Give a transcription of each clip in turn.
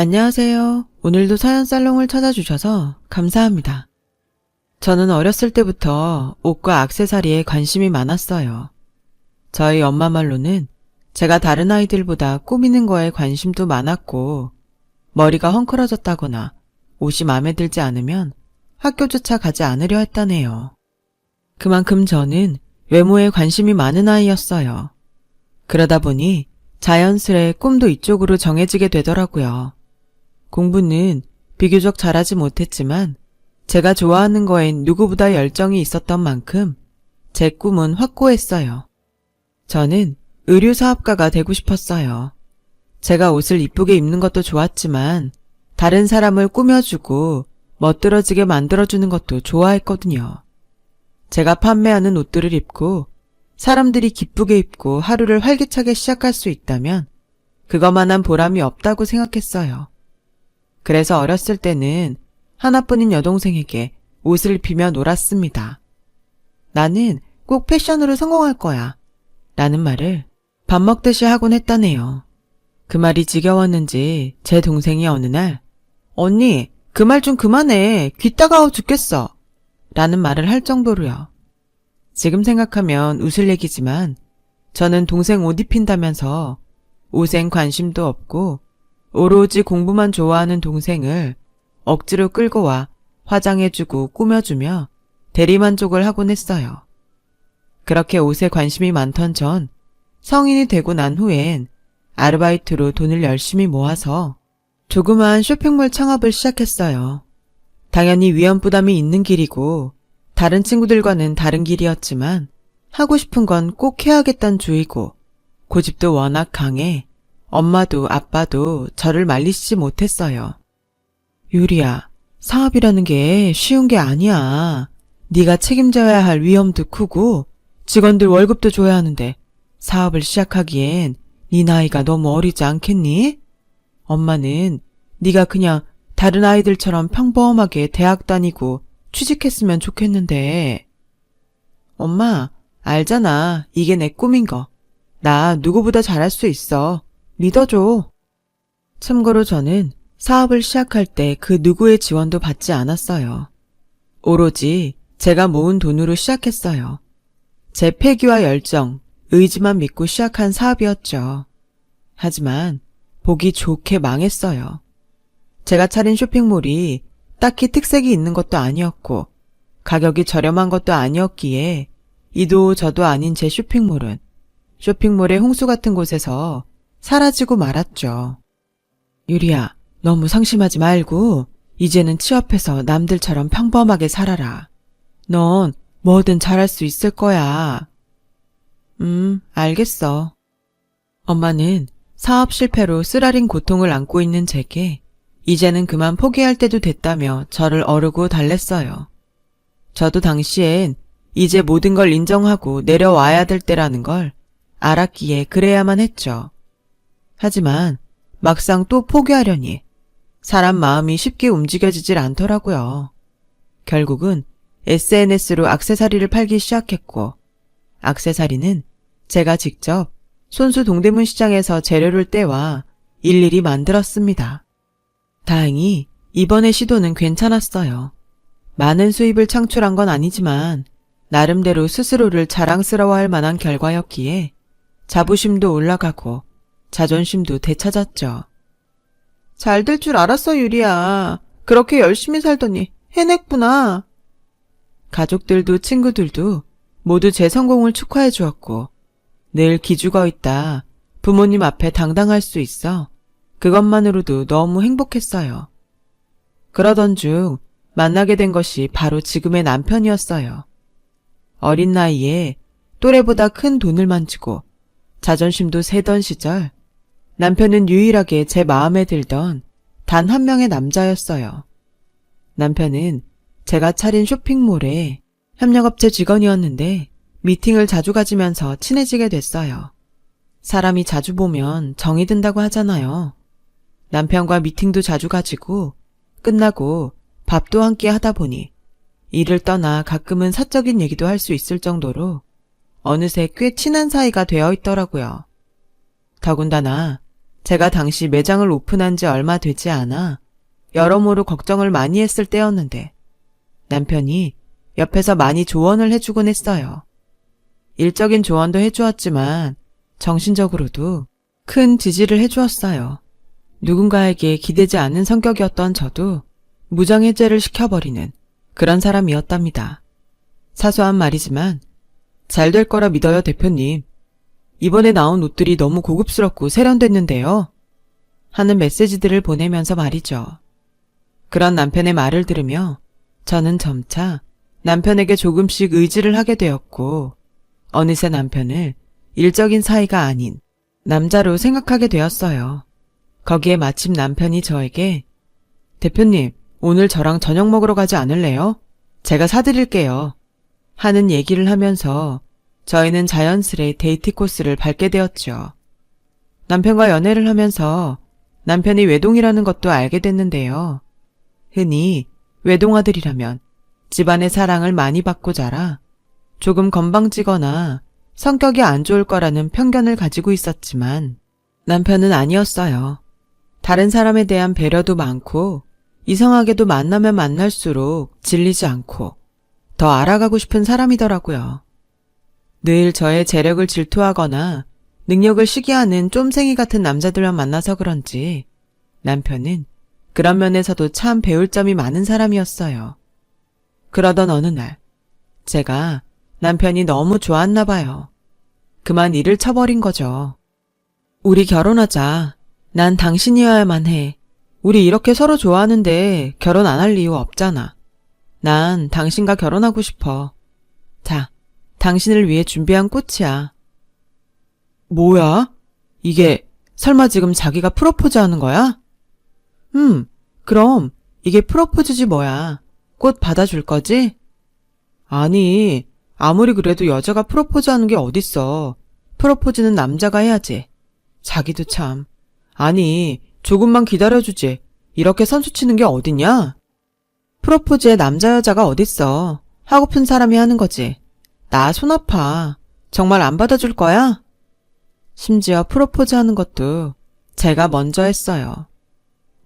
안녕하세요. 오늘도 사연 살롱을 찾아주셔서 감사합니다. 저는 어렸을 때부터 옷과 액세서리에 관심이 많았어요. 저희 엄마 말로는 제가 다른 아이들보다 꾸미는 거에 관심도 많았고, 머리가 헝클어졌다거나 옷이 마음에 들지 않으면 학교조차 가지 않으려 했다네요. 그만큼 저는 외모에 관심이 많은 아이였어요. 그러다 보니 자연스레 꿈도 이쪽으로 정해지게 되더라고요. 공부는 비교적 잘하지 못했지만 제가 좋아하는 거엔 누구보다 열정이 있었던 만큼 제 꿈은 확고했어요. 저는 의류사업가가 되고 싶었어요. 제가 옷을 이쁘게 입는 것도 좋았지만 다른 사람을 꾸며주고 멋들어지게 만들어주는 것도 좋아했거든요. 제가 판매하는 옷들을 입고 사람들이 기쁘게 입고 하루를 활기차게 시작할 수 있다면 그것만한 보람이 없다고 생각했어요. 그래서 어렸을 때는 하나뿐인 여동생에게 옷을 입히며 놀았습니다. 나는 꼭 패션으로 성공할 거야 라는 말을 밥 먹듯이 하곤 했다네요. 그 말이 지겨웠는지 제 동생이 어느 날 언니 그 말 좀 그만해 귀 따가워 죽겠어 라는 말을 할 정도로요. 지금 생각하면 웃을 얘기지만 저는 동생 옷 입힌다면서 옷엔 관심도 없고 오로지 공부만 좋아하는 동생을 억지로 끌고 와 화장해주고 꾸며주며 대리만족을 하곤 했어요. 그렇게 옷에 관심이 많던 전 성인이 되고 난 후엔 아르바이트로 돈을 열심히 모아서 조그마한 쇼핑몰 창업을 시작했어요. 당연히 위험부담이 있는 길이고 다른 친구들과는 다른 길이었지만 하고 싶은 건 꼭 해야겠다는 주의고 고집도 워낙 강해 엄마도 아빠도 저를 말리시지 못했어요. 유리야, 사업이라는 게 쉬운 게 아니야. 네가 책임져야 할 위험도 크고 직원들 월급도 줘야 하는데 사업을 시작하기엔 네 나이가 너무 어리지 않겠니? 엄마는 네가 그냥 다른 아이들처럼 평범하게 대학 다니고 취직했으면 좋겠는데. 엄마, 알잖아. 이게 내 꿈인 거. 나 누구보다 잘할 수 있어. 믿어줘. 참고로 저는 사업을 시작할 때 그 누구의 지원도 받지 않았어요. 오로지 제가 모은 돈으로 시작했어요. 제 패기와 열정, 의지만 믿고 시작한 사업이었죠. 하지만 보기 좋게 망했어요. 제가 차린 쇼핑몰이 딱히 특색이 있는 것도 아니었고 가격이 저렴한 것도 아니었기에 이도 저도 아닌 제 쇼핑몰은 쇼핑몰의 홍수 같은 곳에서 사라지고 말았죠. 유리야, 너무 상심하지 말고 이제는 취업해서 남들처럼 평범하게 살아라. 넌 뭐든 잘할 수 있을 거야. 알겠어. 엄마는 사업 실패로 쓰라린 고통을 안고 있는 제게 이제는 그만 포기할 때도 됐다며 저를 어르고 달랬어요. 저도 당시엔 이제 모든 걸 인정하고 내려와야 될 때라는 걸 알았기에 그래야만 했죠. 하지만 막상 또 포기하려니 사람 마음이 쉽게 움직여지질 않더라고요. 결국은 SNS로 액세서리를 팔기 시작했고 액세서리는 제가 직접 손수 동대문 시장에서 재료를 떼와 일일이 만들었습니다. 다행히 이번의 시도는 괜찮았어요. 많은 수입을 창출한 건 아니지만 나름대로 스스로를 자랑스러워할 만한 결과였기에 자부심도 올라가고 자존심도 되찾았죠. 잘 될 줄 알았어, 유리야. 그렇게 열심히 살더니 해냈구나. 가족들도 친구들도 모두 제 성공을 축하해 주었고 늘 기죽어 있다 부모님 앞에 당당할 수 있어 그것만으로도 너무 행복했어요. 그러던 중 만나게 된 것이 바로 지금의 남편이었어요. 어린 나이에 또래보다 큰 돈을 만지고 자존심도 세던 시절 남편은 유일하게 제 마음에 들던 단 한 명의 남자였어요. 남편은 제가 차린 쇼핑몰에 협력업체 직원이었는데 미팅을 자주 가지면서 친해지게 됐어요. 사람이 자주 보면 정이 든다고 하잖아요. 남편과 미팅도 자주 가지고 끝나고 밥도 함께 하다 보니 일을 떠나 가끔은 사적인 얘기도 할 수 있을 정도로 어느새 꽤 친한 사이가 되어 있더라고요. 더군다나 제가 당시 매장을 오픈한 지 얼마 되지 않아 여러모로 걱정을 많이 했을 때였는데 남편이 옆에서 많이 조언을 해주곤 했어요. 일적인 조언도 해주었지만 정신적으로도 큰 지지를 해주었어요. 누군가에게 기대지 않는 성격이었던 저도 무장해제를 시켜버리는 그런 사람이었답니다. 사소한 말이지만 잘 될 거라 믿어요, 대표님. 이번에 나온 옷들이 너무 고급스럽고 세련됐는데요. 하는 메시지들을 보내면서 말이죠. 그런 남편의 말을 들으며 저는 점차 남편에게 조금씩 의지를 하게 되었고 어느새 남편을 일적인 사이가 아닌 남자로 생각하게 되었어요. 거기에 마침 남편이 저에게 대표님, 오늘 저랑 저녁 먹으러 가지 않을래요? 제가 사드릴게요. 하는 얘기를 하면서 저희는 자연스레 데이트 코스를 밟게 되었죠. 남편과 연애를 하면서 남편이 외동이라는 것도 알게 됐는데요. 흔히 외동아들이라면 집안의 사랑을 많이 받고 자라 조금 건방지거나 성격이 안 좋을 거라는 편견을 가지고 있었지만 남편은 아니었어요. 다른 사람에 대한 배려도 많고 이상하게도 만나면 만날수록 질리지 않고 더 알아가고 싶은 사람이더라고요. 늘 저의 재력을 질투하거나 능력을 시기하는 쫌생이 같은 남자들만 만나서 그런지 남편은 그런 면에서도 참 배울 점이 많은 사람이었어요. 그러던 어느 날 제가 남편이 너무 좋았나 봐요. 그만 일을 쳐버린 거죠. 우리 결혼하자. 난 당신이어야만 해. 우리 이렇게 서로 좋아하는데 결혼 안 할 이유 없잖아. 난 당신과 결혼하고 싶어. 자, 당신을 위해 준비한 꽃이야. 뭐야? 이게 설마 지금 자기가 프로포즈 하는 거야? 그럼 이게 프로포즈지 뭐야. 꽃 받아줄 거지? 아니, 아무리 그래도 여자가 프로포즈 하는 게 어딨어. 프로포즈는 남자가 해야지. 자기도 참. 아니, 조금만 기다려주지. 이렇게 선수 치는 게 어딨냐? 프로포즈에 남자 여자가 어딨어. 하고픈 사람이 하는 거지. 나 손 아파. 정말 안 받아줄 거야? 심지어 프로포즈 하는 것도 제가 먼저 했어요.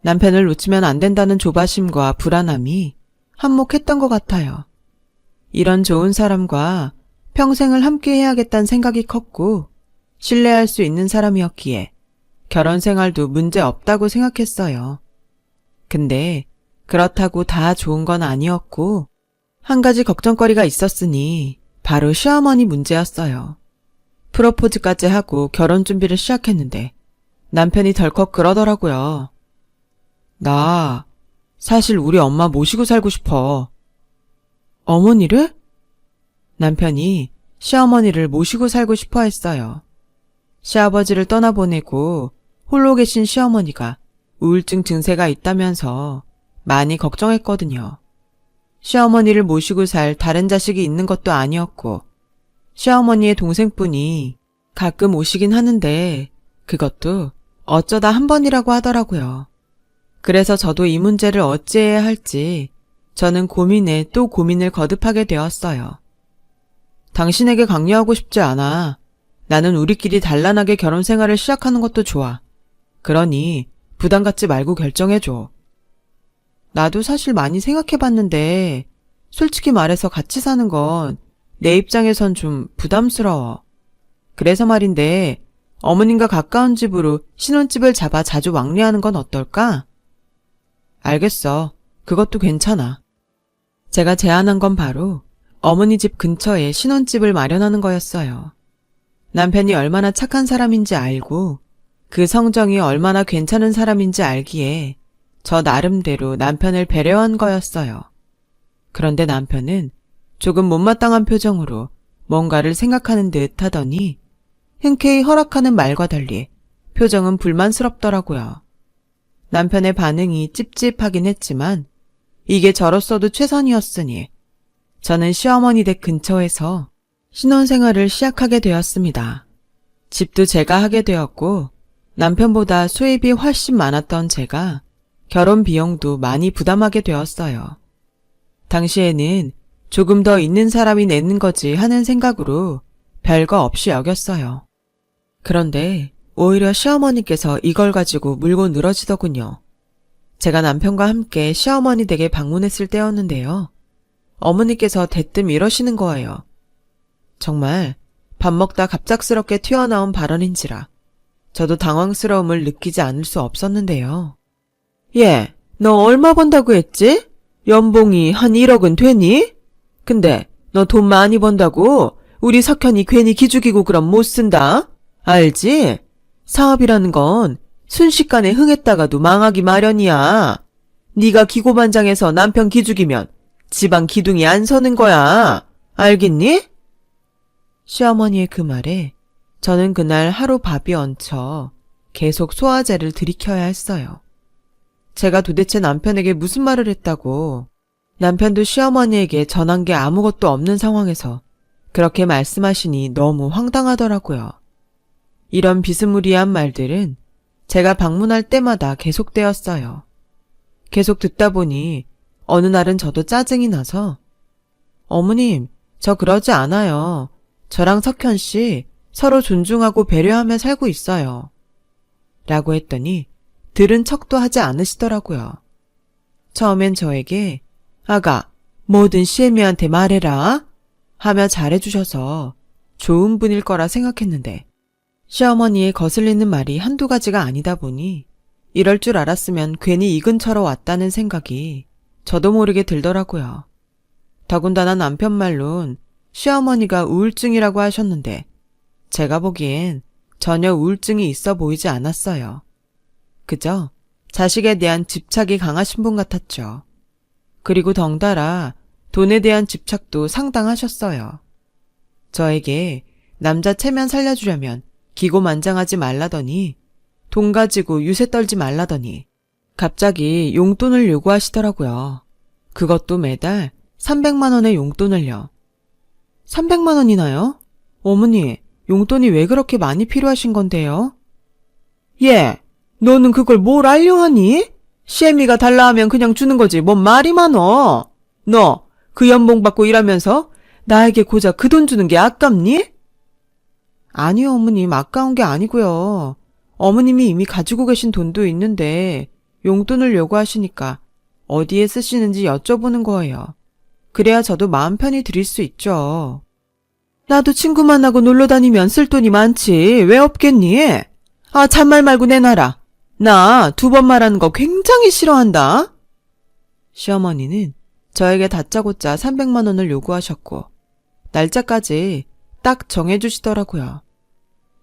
남편을 놓치면 안 된다는 조바심과 불안함이 한몫했던 것 같아요. 이런 좋은 사람과 평생을 함께 해야겠다는 생각이 컸고 신뢰할 수 있는 사람이었기에 결혼 생활도 문제 없다고 생각했어요. 근데 그렇다고 다 좋은 건 아니었고 한 가지 걱정거리가 있었으니 바로 시어머니 문제였어요. 프로포즈까지 하고 결혼 준비를 시작했는데 남편이 덜컥 그러더라고요. 나 사실 우리 엄마 모시고 살고 싶어. 어머니를? 남편이 시어머니를 모시고 살고 싶어 했어요. 시아버지를 떠나보내고 홀로 계신 시어머니가 우울증 증세가 있다면서 많이 걱정했거든요. 시어머니를 모시고 살 다른 자식이 있는 것도 아니었고 시어머니의 동생분이 가끔 오시긴 하는데 그것도 어쩌다 한 번이라고 하더라고요. 그래서 저도 이 문제를 어찌해야 할지 저는 고민에 또 고민을 거듭하게 되었어요. 당신에게 강요하고 싶지 않아. 나는 우리끼리 단란하게 결혼 생활을 시작하는 것도 좋아. 그러니 부담 갖지 말고 결정해줘. 나도 사실 많이 생각해봤는데 솔직히 말해서 같이 사는 건 내 입장에선 좀 부담스러워. 그래서 말인데 어머님과 가까운 집으로 신혼집을 잡아 자주 왕래하는 건 어떨까? 알겠어. 그것도 괜찮아. 제가 제안한 건 바로 어머니 집 근처에 신혼집을 마련하는 거였어요. 남편이 얼마나 착한 사람인지 알고 그 성정이 얼마나 괜찮은 사람인지 알기에 저 나름대로 남편을 배려한 거였어요. 그런데 남편은 조금 못마땅한 표정으로 뭔가를 생각하는 듯 하더니 흔쾌히 허락하는 말과 달리 표정은 불만스럽더라고요. 남편의 반응이 찝찝하긴 했지만 이게 저로서도 최선이었으니 저는 시어머니 댁 근처에서 신혼생활을 시작하게 되었습니다. 집도 제가 하게 되었고 남편보다 수입이 훨씬 많았던 제가 결혼 비용도 많이 부담하게 되었어요. 당시에는 조금 더 있는 사람이 내는 거지 하는 생각으로 별거 없이 여겼어요. 그런데 오히려 시어머니께서 이걸 가지고 물고 늘어지더군요. 제가 남편과 함께 시어머니 댁에 방문했을 때였는데요. 어머니께서 대뜸 이러시는 거예요. 정말 밥 먹다 갑작스럽게 튀어나온 발언인지라 저도 당황스러움을 느끼지 않을 수 없었는데요. 예, 너 얼마 번다고 했지? 연봉이 한 1억은 되니? 근데 너 돈 많이 번다고 우리 석현이 괜히 기죽이고 그럼 못 쓴다. 알지? 사업이라는 건 순식간에 흥했다가도 망하기 마련이야. 네가 기고만장해서 남편 기죽이면 집안 기둥이 안 서는 거야. 알겠니? 시어머니의 그 말에 저는 그날 하루 밥이 얹혀 계속 소화제를 들이켜야 했어요. 제가 도대체 남편에게 무슨 말을 했다고, 남편도 시어머니에게 전한 게 아무것도 없는 상황에서 그렇게 말씀하시니 너무 황당하더라고요. 이런 비스무리한 말들은 제가 방문할 때마다 계속되었어요. 계속 듣다 보니 어느 날은 저도 짜증이 나서 어머님, 저 그러지 않아요. 저랑 석현 씨 서로 존중하고 배려하며 살고 있어요. 라고 했더니 들은 척도 하지 않으시더라고요. 처음엔 저에게 아가, 뭐든 시애미한테 말해라 하며 잘해주셔서 좋은 분일 거라 생각했는데 시어머니의 거슬리는 말이 한두 가지가 아니다 보니 이럴 줄 알았으면 괜히 이 근처로 왔다는 생각이 저도 모르게 들더라고요. 더군다나 남편 말론 시어머니가 우울증이라고 하셨는데 제가 보기엔 전혀 우울증이 있어 보이지 않았어요. 그저 자식에 대한 집착이 강하신 분 같았죠. 그리고 덩달아 돈에 대한 집착도 상당하셨어요. 저에게 남자 체면 살려주려면 기고만장하지 말라더니 돈 가지고 유세 떨지 말라더니 갑자기 용돈을 요구하시더라고요. 그것도 매달 300만 원의 용돈을요. 300만 원이나요? 어머니, 용돈이 왜 그렇게 많이 필요하신 건데요? 예, 너는 그걸 뭘 알려 하니? 시애미가 달라 하면 그냥 주는 거지 뭔 말이 많어. 너 그 연봉 받고 일하면서 나에게 고작 그 돈 주는 게 아깝니? 아니요, 어머님, 아까운 게 아니고요. 어머님이 이미 가지고 계신 돈도 있는데 용돈을 요구하시니까 어디에 쓰시는지 여쭤보는 거예요. 그래야 저도 마음 편히 드릴 수 있죠. 나도 친구 만나고 놀러 다니면 쓸 돈이 많지. 왜 없겠니? 아, 잔말 말고 내놔라. 나 2번 말하는 거 굉장히 싫어한다. 시어머니는 저에게 다짜고짜 300만 원을 요구하셨고 날짜까지 딱 정해주시더라고요.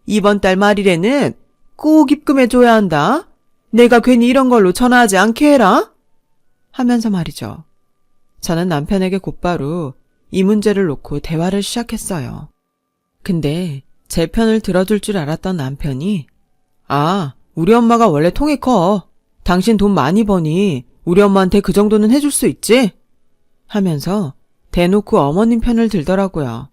이번 달 말일에는 꼭 입금해줘야 한다. 내가 괜히 이런 걸로 전화하지 않게 해라. 하면서 말이죠. 저는 남편에게 곧바로 이 문제를 놓고 대화를 시작했어요. 근데 제 편을 들어줄 줄 알았던 남편이 아, 우리 엄마가 원래 통이 커. 당신 돈 많이 버니 우리 엄마한테 그 정도는 해줄 수 있지? 하면서 대놓고 어머님 편을 들더라고요.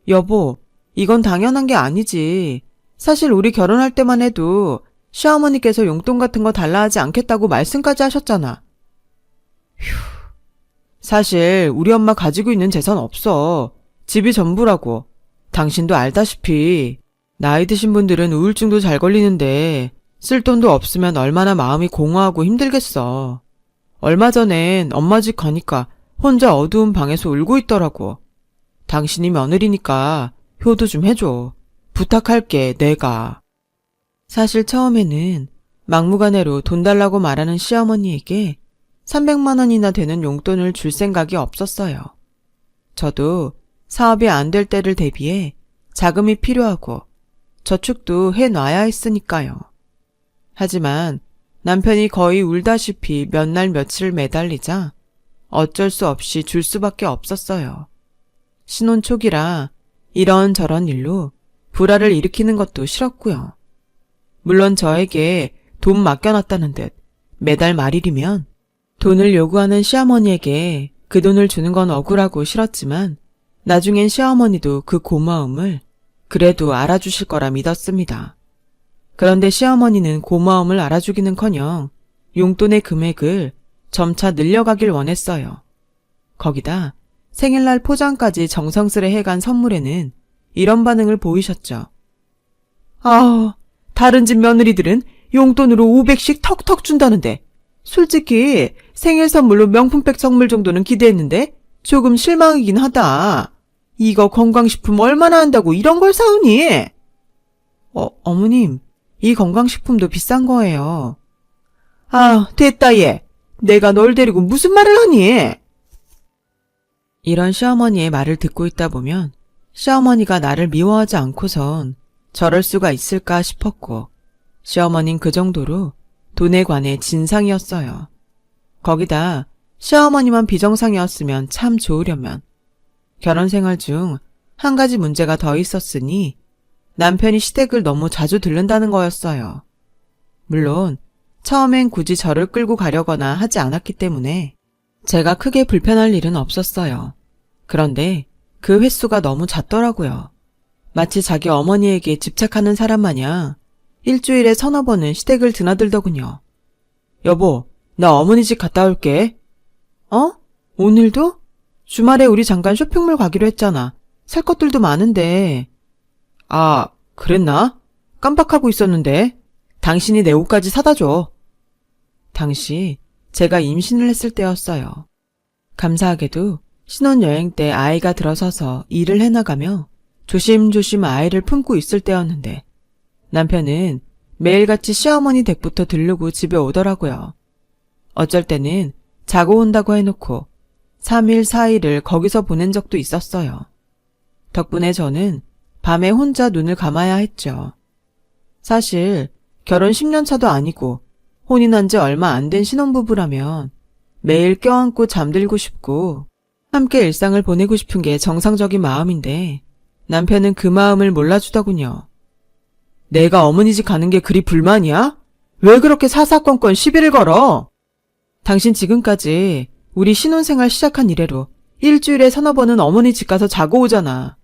여보, 이건 당연한 게 아니지. 사실 우리 결혼할 때만 해도 시어머니께서 용돈 같은 거 달라 하지 않겠다고 말씀까지 하셨잖아. 휴, 사실 우리 엄마 가지고 있는 재산 없어. 집이 전부라고. 당신도 알다시피 나이 드신 분들은 우울증도 잘 걸리는데 쓸 돈도 없으면 얼마나 마음이 공허하고 힘들겠어. 얼마 전엔 엄마 집 가니까 혼자 어두운 방에서 울고 있더라고. 당신이 며느리니까 효도 좀 해줘. 부탁할게, 내가. 사실 처음에는 막무가내로 돈 달라고 말하는 시어머니에게 300만 원이나 되는 용돈을 줄 생각이 없었어요. 저도 사업이 안 될 때를 대비해 자금이 필요하고 저축도 해놔야 했으니까요. 하지만 남편이 거의 울다시피 몇 날 며칠 매달리자 어쩔 수 없이 줄 수밖에 없었어요. 신혼 초기라 이런저런 일로 불화를 일으키는 것도 싫었고요. 물론 저에게 돈 맡겨놨다는 듯 매달 말일이면 돈을 요구하는 시어머니에게 그 돈을 주는 건 억울하고 싫었지만 나중엔 시어머니도 그 고마움을 그래도 알아주실 거라 믿었습니다. 그런데 시어머니는 고마움을 알아주기는커녕 용돈의 금액을 점차 늘려가길 원했어요. 거기다 생일날 포장까지 정성스레 해간 선물에는 이런 반응을 보이셨죠. 아우, 다른 집 며느리들은 용돈으로 500씩 턱턱 준다는데 솔직히 생일 선물로 명품백 선물 정도는 기대했는데 조금 실망이긴 하다. 이거 건강식품 얼마나 한다고 이런 걸 사오니? 어머님, 이 건강식품도 비싼 거예요. 아, 됐다 얘. 내가 널 데리고 무슨 말을 하니? 이런 시어머니의 말을 듣고 있다 보면 시어머니가 나를 미워하지 않고선 저럴 수가 있을까 싶었고 시어머니는 그 정도로 돈에 관해 진상이었어요. 거기다 시어머니만 비정상이었으면 참 좋으려면 결혼 생활 중 한 가지 문제가 더 있었으니 남편이 시댁을 너무 자주 들른다는 거였어요. 물론 처음엔 굳이 저를 끌고 가려거나 하지 않았기 때문에 제가 크게 불편할 일은 없었어요. 그런데 그 횟수가 너무 잦더라고요. 마치 자기 어머니에게 집착하는 사람 마냥 일주일에 서너 번은 시댁을 드나들더군요. 여보, 나 어머니 집 갔다 올게. 오늘도? 주말에 우리 잠깐 쇼핑몰 가기로 했잖아. 살 것들도 많은데. 아, 그랬나? 깜빡하고 있었는데. 당신이 내 옷까지 사다 줘. 당시 제가 임신을 했을 때였어요. 감사하게도 신혼여행 때 아이가 들어서서 일을 해나가며 조심조심 아이를 품고 있을 때였는데 남편은 매일같이 시어머니 댁부터 들르고 집에 오더라고요. 어쩔 때는 자고 온다고 해놓고 3일, 4일을 거기서 보낸 적도 있었어요. 덕분에 저는 밤에 혼자 눈을 감아야 했죠. 사실 결혼 10년 차도 아니고 혼인한 지 얼마 안 된 신혼부부라면 매일 껴안고 잠들고 싶고 함께 일상을 보내고 싶은 게 정상적인 마음인데 남편은 그 마음을 몰라주더군요. 내가 어머니 집 가는 게 그리 불만이야? 왜 그렇게 사사건건 시비를 걸어? 당신 지금까지 우리 신혼생활 시작한 이래로 일주일에 서너 번은 어머니 집 가서 자고 오잖아.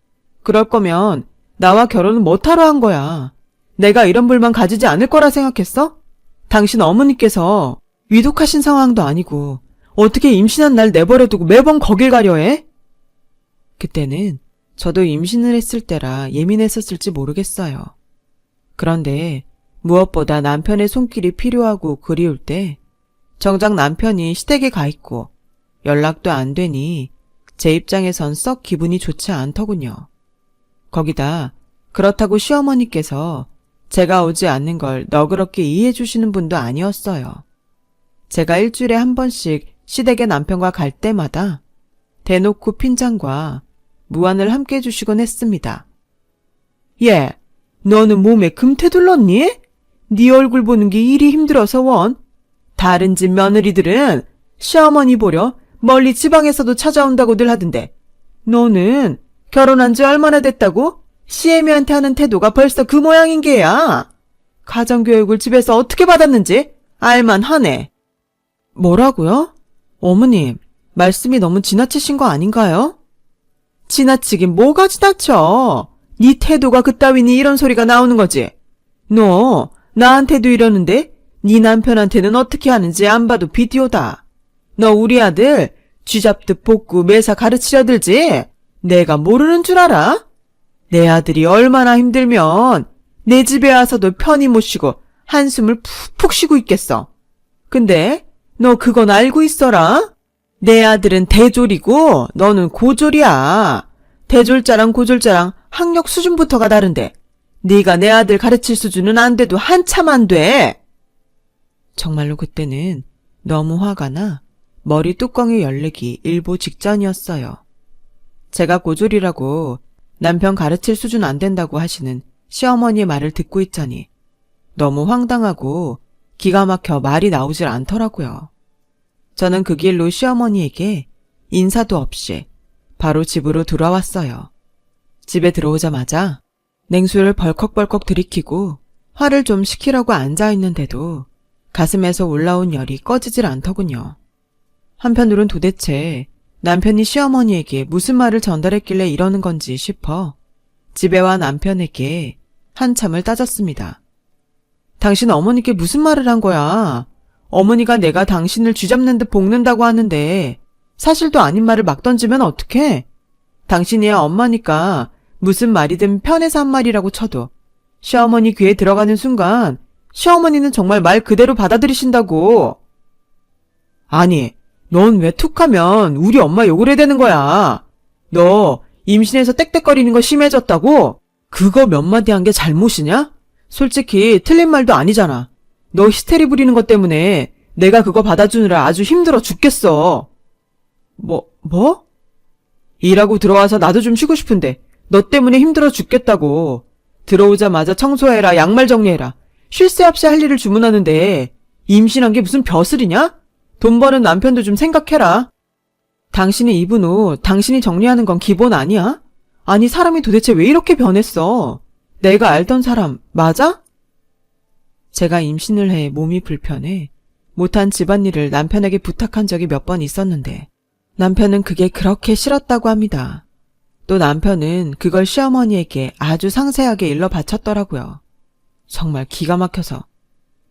그럴 거면 나와 결혼은 못하러 한 거야. 내가 이런 불만 가지지 않을 거라 생각했어? 당신 어머니께서 위독하신 상황도 아니고 어떻게 임신한 날 내버려두고 매번 거길 가려 해? 그때는 저도 임신을 했을 때라 예민했었을지 모르겠어요. 그런데 무엇보다 남편의 손길이 필요하고 그리울 때 정작 남편이 시댁에 가 있고 연락도 안 되니 제 입장에선 썩 기분이 좋지 않더군요. 거기다 그렇다고 시어머니께서 제가 오지 않는 걸 너그럽게 이해해 주시는 분도 아니었어요. 제가 일주일에 한 번씩 시댁에 남편과 갈 때마다 대놓고 핀잔과 무안을 함께 해주시곤 했습니다. 예, 너는 몸에 금태 둘렀니? 네 얼굴 보는 게 일이 힘들어서 원. 다른 집 며느리들은 시어머니 보려 멀리 지방에서도 찾아온다고들 하던데 너는 결혼한 지 얼마나 됐다고? 시애미한테 하는 태도가 벌써 그 모양인 게야. 가정교육을 집에서 어떻게 받았는지 알만 하네. 뭐라고요? 어머님, 말씀이 너무 지나치신 거 아닌가요? 지나치긴 뭐가 지나쳐. 네 태도가 그따위니 이런 소리가 나오는 거지. 너 나한테도 이러는데 네 남편한테는 어떻게 하는지 안 봐도 비디오다. 너 우리 아들 쥐잡듯 볶고 매사 가르치려 들지? 내가 모르는 줄 알아? 내 아들이 얼마나 힘들면 내 집에 와서도 편히 못 쉬고 한숨을 푹푹 쉬고 있겠어. 근데 너 그건 알고 있어라? 내 아들은 대졸이고 너는 고졸이야. 대졸자랑 고졸자랑 학력 수준부터가 다른데 네가 내 아들 가르칠 수준은 안 돼도 한참 안 돼. 정말로 그때는 너무 화가 나 머리 뚜껑이 열리기 일보 직전이었어요. 제가 고졸이라고 남편 가르칠 수준 안 된다고 하시는 시어머니의 말을 듣고 있자니 너무 황당하고 기가 막혀 말이 나오질 않더라고요. 저는 그 길로 시어머니에게 인사도 없이 바로 집으로 돌아왔어요. 집에 들어오자마자 냉수를 벌컥벌컥 들이키고 화를 좀 식히려고 앉아있는데도 가슴에서 올라온 열이 꺼지질 않더군요. 한편으론 도대체 남편이 시어머니에게 무슨 말을 전달했길래 이러는 건지 싶어 집에 와 남편에게 한참을 따졌습니다. 당신 어머니께 무슨 말을 한 거야? 어머니가 내가 당신을 쥐잡는 듯 볶는다고 하는데 사실도 아닌 말을 막 던지면 어떡해? 당신이야 엄마니까 무슨 말이든 편해서 한 말이라고 쳐도 시어머니 귀에 들어가는 순간 시어머니는 정말 말 그대로 받아들이신다고. 아니, 넌 왜 툭하면 우리 엄마 욕을 해야 되는 거야? 너 임신해서 떽떽거리는 거 심해졌다고? 그거 몇 마디 한 게 잘못이냐? 솔직히 틀린 말도 아니잖아. 너 히스테리 부리는 것 때문에 내가 그거 받아주느라 아주 힘들어 죽겠어. 뭐? 일하고 들어와서 나도 좀 쉬고 싶은데 너 때문에 힘들어 죽겠다고. 들어오자마자 청소해라, 양말 정리해라. 쉴 새 없이 할 일을 주문하는데 임신한 게 무슨 벼슬이냐? 돈 버는 남편도 좀 생각해라. 당신이 입은 옷 당신이 정리하는 건 기본 아니야? 아니, 사람이 도대체 왜 이렇게 변했어? 내가 알던 사람 맞아? 제가 임신을 해 몸이 불편해 못한 집안일을 남편에게 부탁한 적이 몇 번 있었는데 남편은 그게 그렇게 싫었다고 합니다. 또 남편은 그걸 시어머니에게 아주 상세하게 일러 바쳤더라고요. 정말 기가 막혀서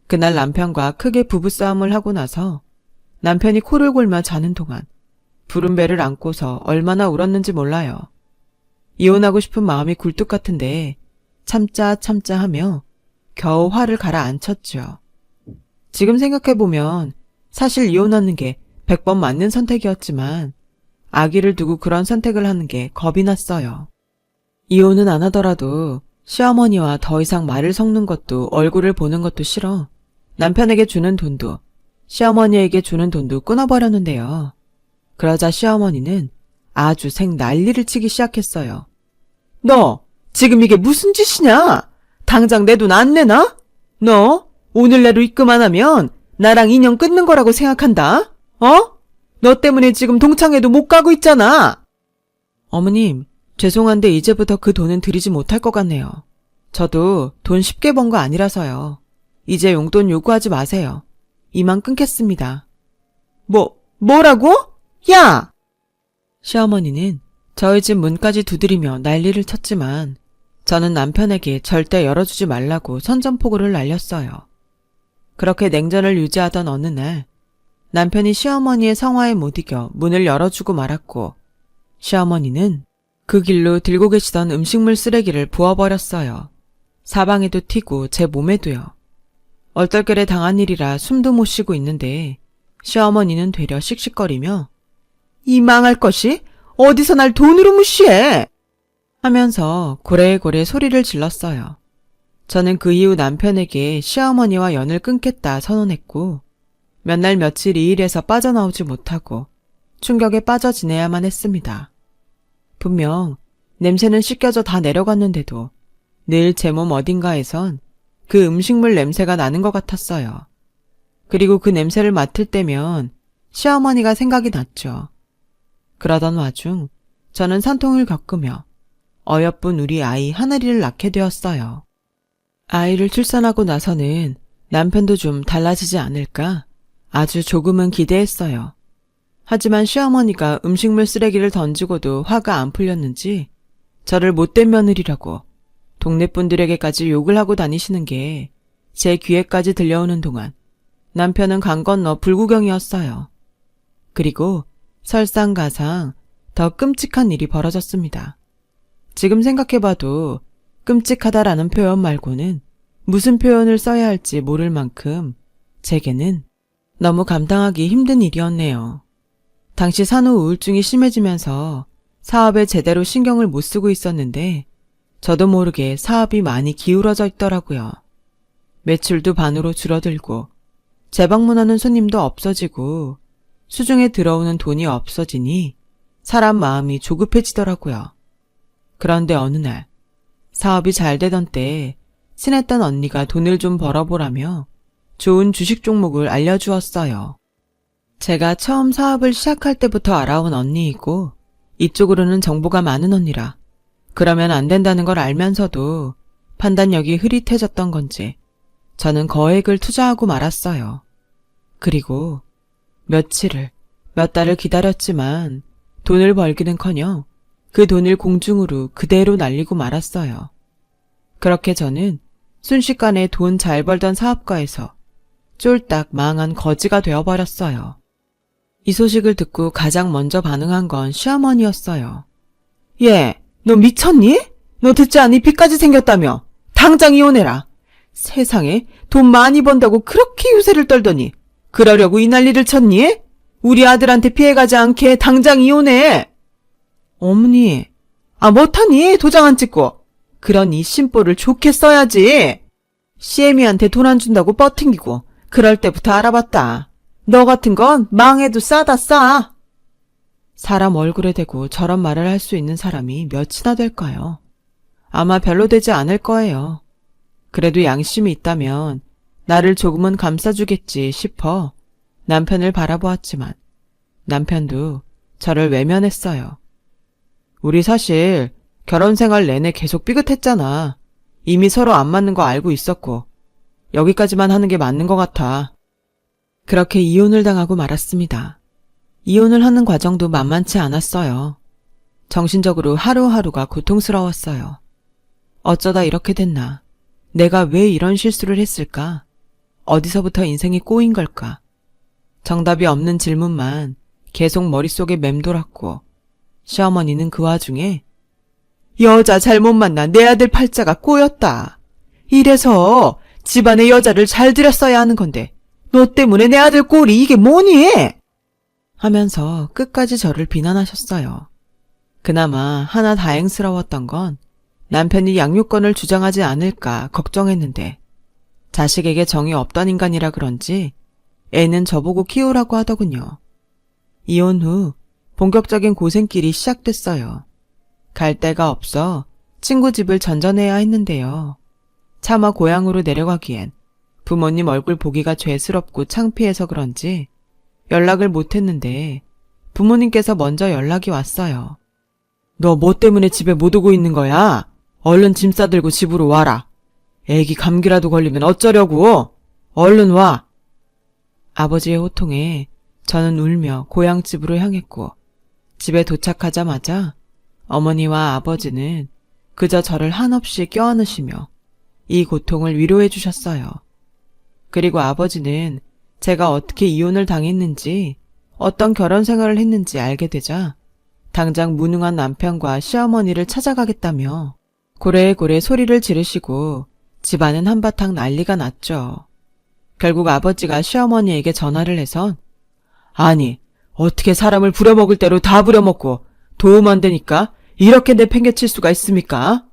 그날 남편과 크게 부부싸움을 하고 나서 남편이 코를 골며 자는 동안 부른 배를 안고서 얼마나 울었는지 몰라요. 이혼하고 싶은 마음이 굴뚝 같은데 참자 하며 겨우 화를 가라앉혔죠. 지금 생각해보면 사실 이혼하는 게 100번 맞는 선택이었지만 아기를 두고 그런 선택을 하는 게 겁이 났어요. 이혼은 안 하더라도 시어머니와 더 이상 말을 섞는 것도 얼굴을 보는 것도 싫어 남편에게 주는 돈도 시어머니에게 주는 돈도 끊어버렸는데요. 그러자 시어머니는 아주 생 난리를 치기 시작했어요. 너 지금 이게 무슨 짓이냐? 당장 내 돈 안 내놔? 너 오늘 내로 입금 안 하면 나랑 인연 끊는 거라고 생각한다? 너 때문에 지금 동창회도 못 가고 있잖아. 어머님, 죄송한데 이제부터 그 돈은 드리지 못할 것 같네요. 저도 돈 쉽게 번 거 아니라서요. 이제 용돈 요구하지 마세요. 이만 끊겠습니다. 뭐라고? 야! 시어머니는 저희 집 문까지 두드리며 난리를 쳤지만 저는 남편에게 절대 열어주지 말라고 선전포고를 날렸어요. 그렇게 냉전을 유지하던 어느 날 남편이 시어머니의 성화에 못 이겨 문을 열어주고 말았고 시어머니는 그 길로 들고 계시던 음식물 쓰레기를 부어버렸어요. 사방에도 튀고 제 몸에도요. 얼떨결에 당한 일이라 숨도 못 쉬고 있는데 시어머니는 되려 씩씩거리며 이 망할 것이 어디서 날 돈으로 무시해 하면서 고래고래 소리를 질렀어요. 저는 그 이후 남편에게 시어머니와 연을 끊겠다 선언했고 몇 날 며칠 이 일에서 빠져나오지 못하고 충격에 빠져 지내야만 했습니다. 분명 냄새는 씻겨져 다 내려갔는데도 늘 제 몸 어딘가에선 그 음식물 냄새가 나는 것 같았어요. 그리고 그 냄새를 맡을 때면 시어머니가 생각이 났죠. 그러던 와중 저는 산통을 겪으며 어여쁜 우리 아이 하늘이를 낳게 되었어요. 아이를 출산하고 나서는 남편도 좀 달라지지 않을까 아주 조금은 기대했어요. 하지만 시어머니가 음식물 쓰레기를 던지고도 화가 안 풀렸는지 저를 못된 며느리라고 동네 분들에게까지 욕을 하고 다니시는 게 제 귀에까지 들려오는 동안 남편은 강 건너 불구경이었어요. 그리고 설상가상 더 끔찍한 일이 벌어졌습니다. 지금 생각해봐도 끔찍하다라는 표현 말고는 무슨 표현을 써야 할지 모를 만큼 제게는 너무 감당하기 힘든 일이었네요. 당시 산후 우울증이 심해지면서 사업에 제대로 신경을 못 쓰고 있었는데 저도 모르게 사업이 많이 기울어져 있더라고요. 매출도 반으로 줄어들고 재방문하는 손님도 없어지고 수중에 들어오는 돈이 없어지니 사람 마음이 조급해지더라고요. 그런데 어느 날 사업이 잘 되던 때에 친했던 언니가 돈을 좀 벌어보라며 좋은 주식 종목을 알려주었어요. 제가 처음 사업을 시작할 때부터 알아온 언니이고 이쪽으로는 정보가 많은 언니라 그러면 안 된다는 걸 알면서도 판단력이 흐릿해졌던 건지 저는 거액을 투자하고 말았어요. 그리고 며칠을, 몇 달을 기다렸지만 돈을 벌기는커녕 그 돈을 공중으로 그대로 날리고 말았어요. 그렇게 저는 순식간에 돈 잘 벌던 사업가에서 쫄딱 망한 거지가 되어버렸어요. 이 소식을 듣고 가장 먼저 반응한 건 시어머니였어요. 얘, 너 미쳤니? 너 듣지 않니? 빚까지 생겼다며. 당장 이혼해라. 세상에 돈 많이 번다고 그렇게 유세를 떨더니 그러려고 이 난리를 쳤니? 우리 아들한테 피해가지 않게 당장 이혼해. 어머니, 못하니 도장 안 찍고. 그러니 심보를 좋게 써야지. CM이한테 돈 안 준다고 뻗팅기고 그럴 때부터 알아봤다. 너 같은 건 망해도 싸다 싸. 사람 얼굴에 대고 저런 말을 할 수 있는 사람이 몇이나 될까요? 아마 별로 되지 않을 거예요. 그래도 양심이 있다면 나를 조금은 감싸주겠지 싶어 남편을 바라보았지만 남편도 저를 외면했어요. 우리 사실 결혼 생활 내내 계속 삐끗했잖아. 이미 서로 안 맞는 거 알고 있었고 여기까지만 하는 게 맞는 것 같아. 그렇게 이혼을 당하고 말았습니다. 이혼을 하는 과정도 만만치 않았어요. 정신적으로 하루하루가 고통스러웠어요. 어쩌다 이렇게 됐나? 내가 왜 이런 실수를 했을까? 어디서부터 인생이 꼬인 걸까? 정답이 없는 질문만 계속 머릿속에 맴돌았고 시어머니는 그 와중에 여자 잘못 만나 내 아들 팔자가 꼬였다. 이래서 집안에 여자를 잘 들였어야 하는 건데 너 때문에 내 아들 꼴이 이게 뭐니? 하면서 끝까지 저를 비난하셨어요. 그나마 하나 다행스러웠던 건 남편이 양육권을 주장하지 않을까 걱정했는데 자식에게 정이 없던 인간이라 그런지 애는 저보고 키우라고 하더군요. 이혼 후 본격적인 고생길이 시작됐어요. 갈 데가 없어 친구 집을 전전해야 했는데요. 차마 고향으로 내려가기엔 부모님 얼굴 보기가 죄스럽고 창피해서 그런지 연락을 못했는데 부모님께서 먼저 연락이 왔어요. 너 뭐 때문에 집에 못 오고 있는 거야? 얼른 짐 싸들고 집으로 와라. 애기 감기라도 걸리면 어쩌려고? 얼른 와. 아버지의 호통에 저는 울며 고향집으로 향했고 집에 도착하자마자 어머니와 아버지는 그저 저를 한없이 껴안으시며 이 고통을 위로해 주셨어요. 그리고 아버지는 제가 어떻게 이혼을 당했는지 어떤 결혼 생활을 했는지 알게 되자 당장 무능한 남편과 시어머니를 찾아가겠다며 고래고래 소리를 지르시고 집안은 한바탕 난리가 났죠. 결국 아버지가 시어머니에게 전화를 해선 아니 어떻게 사람을 부려먹을 대로 다 부려먹고 도움 안 되니까 이렇게 내팽개칠 수가 있습니까?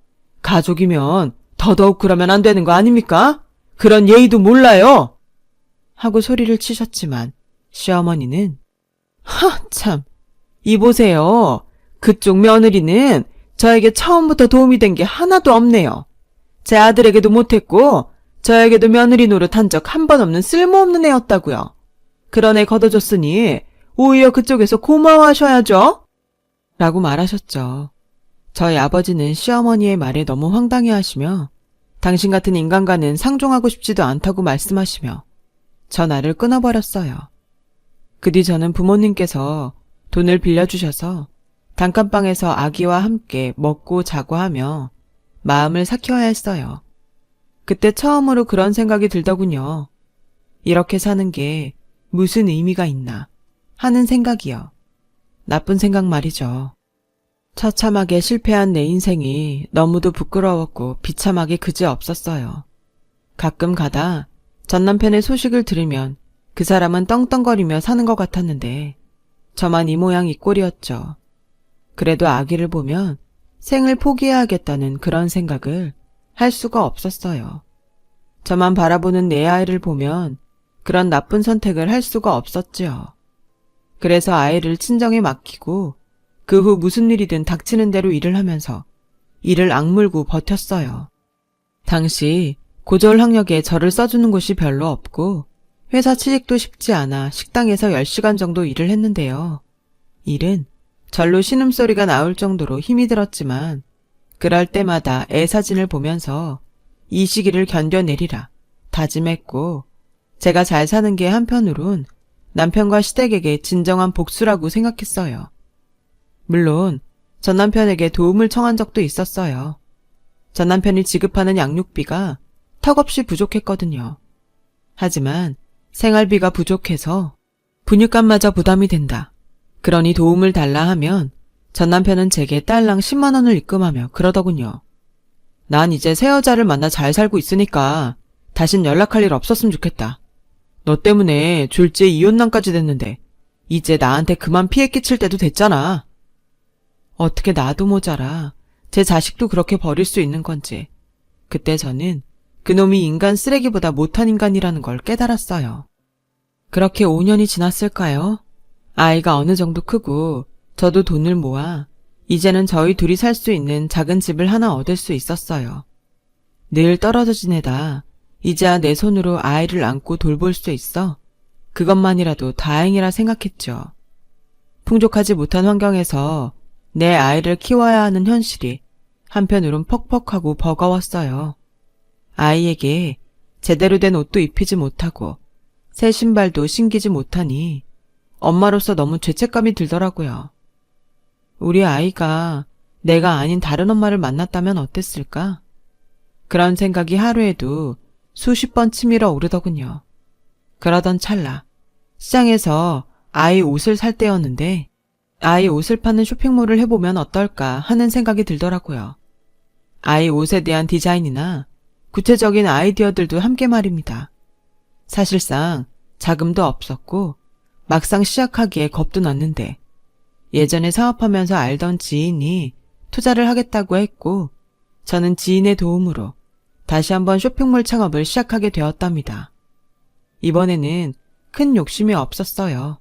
가족이면 더더욱 그러면 안 되는 거 아닙니까? 그런 예의도 몰라요. 하고 소리를 치셨지만 시어머니는 참, 이보세요. 그쪽 며느리는 저에게 처음부터 도움이 된 게 하나도 없네요. 제 아들에게도 못했고 저에게도 며느리 노릇한 적 한 번 없는 쓸모없는 애였다고요. 그런 애 걷어줬으니 오히려 그쪽에서 고마워하셔야죠. 라고 말하셨죠. 저희 아버지는 시어머니의 말에 너무 황당해하시며 당신 같은 인간과는 상종하고 싶지도 않다고 말씀하시며 전화를 끊어버렸어요. 그 뒤 저는 부모님께서 돈을 빌려주셔서 단칸방에서 아기와 함께 먹고 자고 하며 마음을 삭혀야 했어요. 그때 처음으로 그런 생각이 들더군요. 이렇게 사는 게 무슨 의미가 있나 하는 생각이요. 나쁜 생각 말이죠. 처참하게 실패한 내 인생이 너무도 부끄러웠고 비참하게 그지없었어요. 가끔 가다 전 남편의 소식을 들으면 그 사람은 떵떵거리며 사는 것 같았는데 저만 이 모양 이 꼴이었죠. 그래도 아기를 보면 생을 포기해야겠다는 그런 생각을 할 수가 없었어요. 저만 바라보는 내 아이를 보면 그런 나쁜 선택을 할 수가 없었지요. 그래서 아이를 친정에 맡기고 그 후 무슨 일이든 닥치는 대로 일을 하면서 이를 악물고 버텼어요. 당시 고졸 학력에 저를 써주는 곳이 별로 없고 회사 취직도 쉽지 않아 식당에서 10시간 정도 일을 했는데요. 일은 절로 신음소리가 나올 정도로 힘이 들었지만 그럴 때마다 애 사진을 보면서 이 시기를 견뎌내리라 다짐했고 제가 잘 사는 게 한편으론 남편과 시댁에게 진정한 복수라고 생각했어요. 물론 전 남편에게 도움을 청한 적도 있었어요. 전 남편이 지급하는 양육비가 턱없이 부족했거든요. 하지만 생활비가 부족해서 분유값마저 부담이 된다. 그러니 도움을 달라 하면 전 남편은 제게 딸랑 10만 원을 입금하며 그러더군요. 난 이제 새 여자를 만나 잘 살고 있으니까 다신 연락할 일 없었으면 좋겠다. 너 때문에 졸지에 이혼난까지 됐는데 이제 나한테 그만 피해 끼칠 때도 됐잖아. 어떻게 나도 모자라 제 자식도 그렇게 버릴 수 있는 건지 그때 저는 그놈이 인간 쓰레기보다 못한 인간이라는 걸 깨달았어요. 그렇게 5년이 지났을까요? 아이가 어느 정도 크고 저도 돈을 모아 이제는 저희 둘이 살 수 있는 작은 집을 하나 얻을 수 있었어요. 늘 떨어져 지내다 이제야 내 손으로 아이를 안고 돌볼 수 있어 그것만이라도 다행이라 생각했죠. 풍족하지 못한 환경에서 내 아이를 키워야 하는 현실이 한편으론 퍽퍽하고 버거웠어요. 아이에게 제대로 된 옷도 입히지 못하고 새 신발도 신기지 못하니 엄마로서 너무 죄책감이 들더라고요. 우리 아이가 내가 아닌 다른 엄마를 만났다면 어땠을까? 그런 생각이 하루에도 수십 번 치밀어 오르더군요. 그러던 찰나 시장에서 아이 옷을 살 때였는데 아이 옷을 파는 쇼핑몰을 해보면 어떨까 하는 생각이 들더라고요. 아이 옷에 대한 디자인이나 구체적인 아이디어들도 함께 말입니다. 사실상 자금도 없었고 막상 시작하기에 겁도 났는데 예전에 사업하면서 알던 지인이 투자를 하겠다고 했고 저는 지인의 도움으로 다시 한번 쇼핑몰 창업을 시작하게 되었답니다. 이번에는 큰 욕심이 없었어요.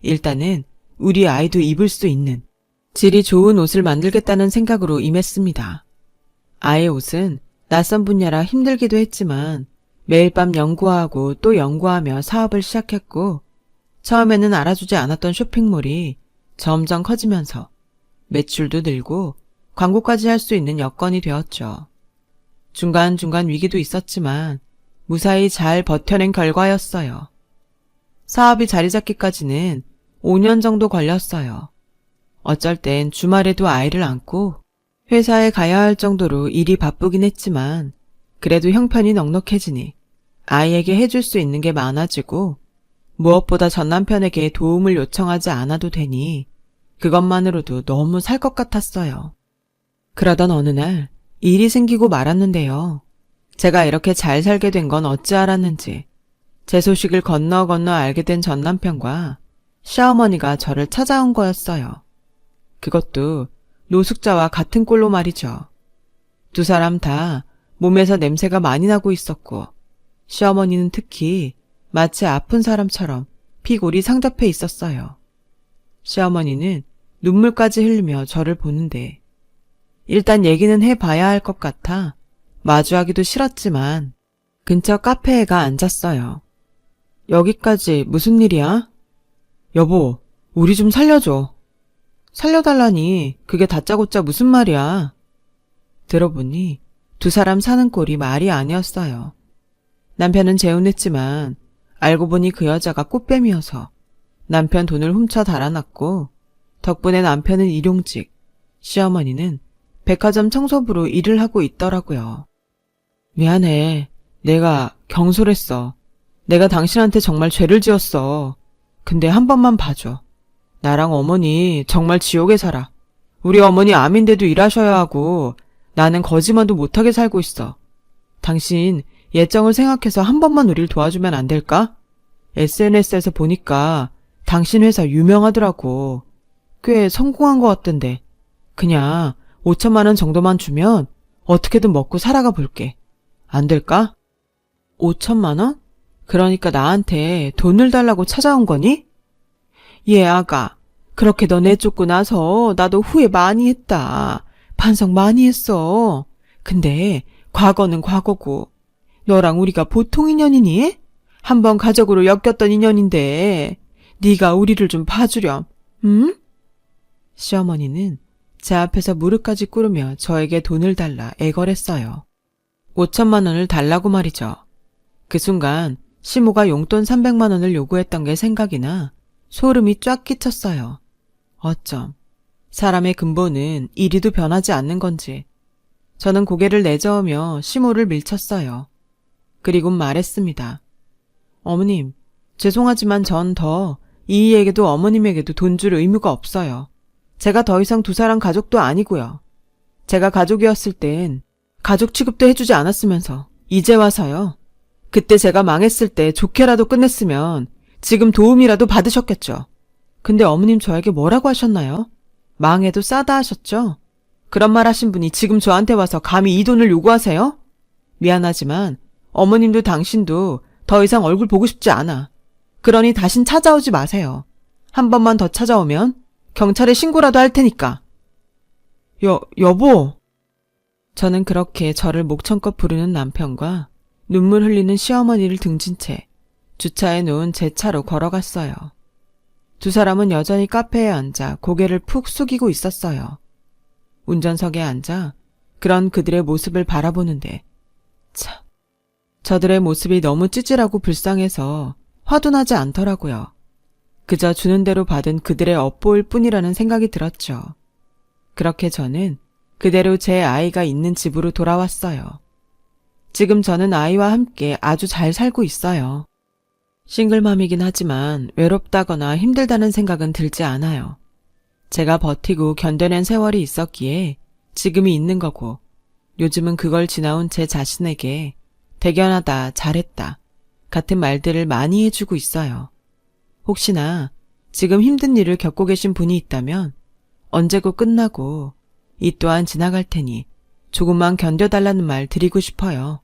일단은 우리 아이도 입을 수 있는 질이 좋은 옷을 만들겠다는 생각으로 임했습니다. 아이 옷은 낯선 분야라 힘들기도 했지만 매일 밤 연구하고 또 연구하며 사업을 시작했고 처음에는 알아주지 않았던 쇼핑몰이 점점 커지면서 매출도 늘고 광고까지 할 수 있는 여건이 되었죠. 중간중간 위기도 있었지만 무사히 잘 버텨낸 결과였어요. 사업이 자리 잡기까지는 5년 정도 걸렸어요. 어쩔 땐 주말에도 아이를 안고 회사에 가야 할 정도로 일이 바쁘긴 했지만 그래도 형편이 넉넉해지니 아이에게 해줄 수 있는 게 많아지고 무엇보다 전 남편에게 도움을 요청하지 않아도 되니 그것만으로도 너무 살 것 같았어요. 그러던 어느 날 일이 생기고 말았는데요. 제가 이렇게 잘 살게 된 건 어찌 알았는지 제 소식을 건너 알게 된 전 남편과 시어머니가 저를 찾아온 거였어요. 그것도 노숙자와 같은 꼴로 말이죠. 두 사람 다 몸에서 냄새가 많이 나고 있었고 시어머니는 특히 마치 아픈 사람처럼 피골이 상접해 있었어요. 시어머니는 눈물까지 흘리며 저를 보는데 일단 얘기는 해봐야 할 것 같아 마주하기도 싫었지만 근처 카페에 가 앉았어요. 여기까지 무슨 일이야? 여보, 우리 좀 살려줘. 살려달라니 그게 다짜고짜 무슨 말이야. 들어보니 두 사람 사는 꼴이 말이 아니었어요. 남편은 재혼했지만 알고 보니 그 여자가 꽃뱀이어서 남편 돈을 훔쳐 달아났고 덕분에 남편은 일용직, 시어머니는 백화점 청소부로 일을 하고 있더라고요. 미안해. 내가 경솔했어. 내가 당신한테 정말 죄를 지었어. 근데 한 번만 봐줘. 나랑 어머니 정말 지옥에 살아. 우리 어머니 암인데도 일하셔야 하고 나는 거지만도 못하게 살고 있어. 당신 예정을 생각해서 한 번만 우릴 도와주면 안 될까? SNS에서 보니까 당신 회사 유명하더라고. 꽤 성공한 것 같던데. 그냥 5천만 원 정도만 주면 어떻게든 먹고 살아가 볼게. 안 될까? 5천만 원? 그러니까 나한테 돈을 달라고 찾아온 거니? 예, 아가. 그렇게 너 내쫓고 나서 나도 후회 많이 했다. 반성 많이 했어. 근데 과거는 과거고 너랑 우리가 보통 인연이니? 한번 가족으로 엮였던 인연인데 네가 우리를 좀 봐주렴. 응? 시어머니는 제 앞에서 무릎까지 꿇으며 저에게 돈을 달라 애걸했어요. 5천만 원을 달라고 말이죠. 그 순간 시모가 용돈 300만 원을 요구했던 게 생각이 나 소름이 쫙 끼쳤어요. 어쩜 사람의 근본은 이리도 변하지 않는 건지. 저는 고개를 내저으며 시모를 밀쳤어요. 그리고 말했습니다. 어머님, 죄송하지만 전 더 이이에게도 어머님에게도 돈 줄 의무가 없어요. 제가 더 이상 두 사람 가족도 아니고요. 제가 가족이었을 땐 가족 취급도 해주지 않았으면서 이제 와서요. 그때 제가 망했을 때 좋게라도 끝냈으면 지금 도움이라도 받으셨겠죠. 근데 어머님 저에게 뭐라고 하셨나요? 망해도 싸다 하셨죠? 그런 말 하신 분이 지금 저한테 와서 감히 이 돈을 요구하세요? 미안하지만 어머님도 당신도 더 이상 얼굴 보고 싶지 않아. 그러니 다신 찾아오지 마세요. 한 번만 더 찾아오면 경찰에 신고라도 할 테니까. 여보. 저는 그렇게 저를 목청껏 부르는 남편과 눈물 흘리는 시어머니를 등진 채 주차해 놓은 제 차로 걸어갔어요. 두 사람은 여전히 카페에 앉아 고개를 푹 숙이고 있었어요. 운전석에 앉아 그런 그들의 모습을 바라보는데 참, 저들의 모습이 너무 찌질하고 불쌍해서 화도 나지 않더라고요. 그저 주는 대로 받은 그들의 업보일 뿐이라는 생각이 들었죠. 그렇게 저는 그대로 제 아이가 있는 집으로 돌아왔어요. 지금 저는 아이와 함께 아주 잘 살고 있어요. 싱글맘이긴 하지만 외롭다거나 힘들다는 생각은 들지 않아요. 제가 버티고 견뎌낸 세월이 있었기에 지금이 있는 거고 요즘은 그걸 지나온 제 자신에게 대견하다, 잘했다 같은 말들을 많이 해주고 있어요. 혹시나 지금 힘든 일을 겪고 계신 분이 있다면 언제고 끝나고 이 또한 지나갈 테니 조금만 견뎌달라는 말 드리고 싶어요.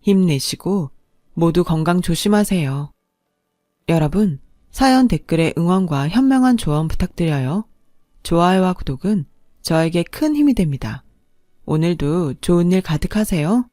힘내시고 모두 건강 조심하세요. 여러분, 사연 댓글에 응원과 현명한 조언 부탁드려요. 좋아요와 구독은 저에게 큰 힘이 됩니다. 오늘도 좋은 일 가득하세요.